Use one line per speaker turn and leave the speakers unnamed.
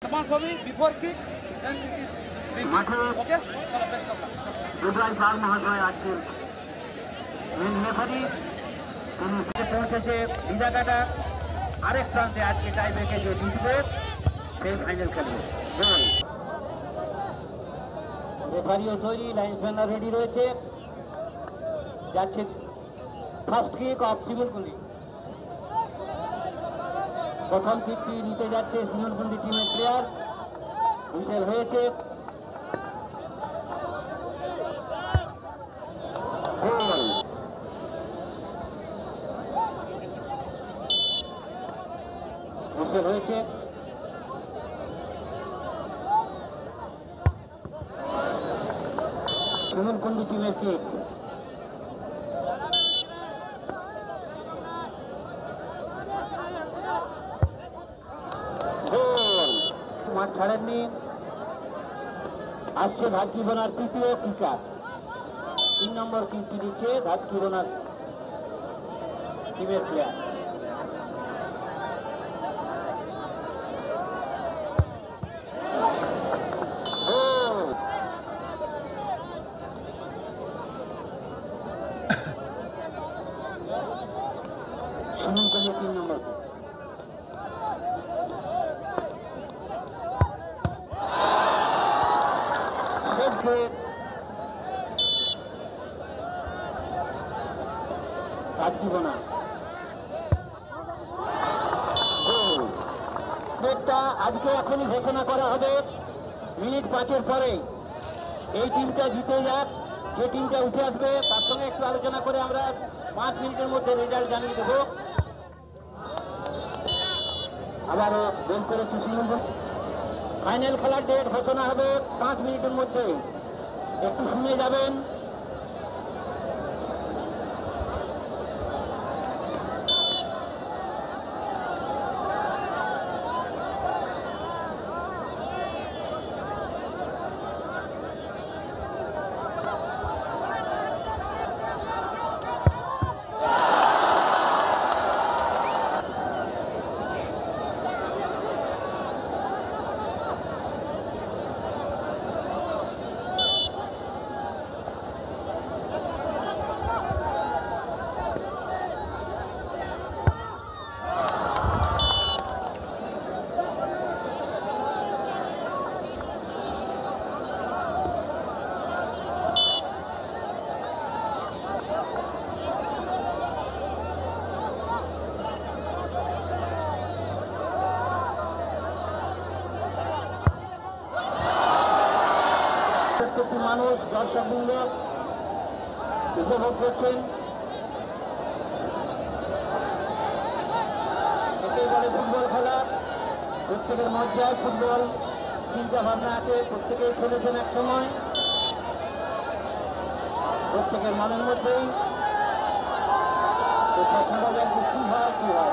Advance হবে before kick, then it is big. Okay? Best of luck.
দুবাই পাল মহাশয় আজকে রেফারি তিনি পৌঁছেছে বিজাকাটা আরেক প্রান্তে আজকে টাই ব্রেকে যে জিতবে সেই ফাইনাল খেলবে। রেফারিও তৈরি, লাইনসম্যানরা রেডি রয়েছে। যাচ্ছে ফার্স্ট কিক অফ শিমুলকুন্ডি। প্রথম কিকটি নিতে যাচ্ছে শিমুলকুন্ডি টিমের প্লেয়ার। হুইসেল হয়েছে। হুইসেল হয়েছে। শিমুলকুন্ডি টিমের কিক। মাঠ ছাড়েননি। আসছে ধাতকি বোনার তৃতীয় কিকার। 3 নম্বর কিকটি দিচ্ছে ধাতকি বোনার টিমের প্লেয়ার। শিমুলকুন্ডি 3 নম্বর আজকে এখনই ঘোষণা করা হবে। মিনিট 5-এর পরে এই টিমটা জিতে যাক, যে টিমটা উঠে আসবে তার সঙ্গে একটু আলোচনা করে আমরা 5 মিনিটের মধ্যে রেজাল্ট জানিয়ে দেব। আবারও বের করেছি ফাইনাল খেলার ডেট ঘোষণা হবে 5 মিনিটের মধ্যে। একটু শুনে যাবেন। প্রত্যেকটি মানুষ দর্শকবৃন্দ উপভোগ করছেন। একেই বলে ফুটবল খেলা। প্রত্যেকের মধ্যে ফুটবল চিন্তা ভাবনা আছে, প্রত্যেকেই খেলেছেন এক সময়। প্রত্যেকের মনের মধ্যেই কি হয়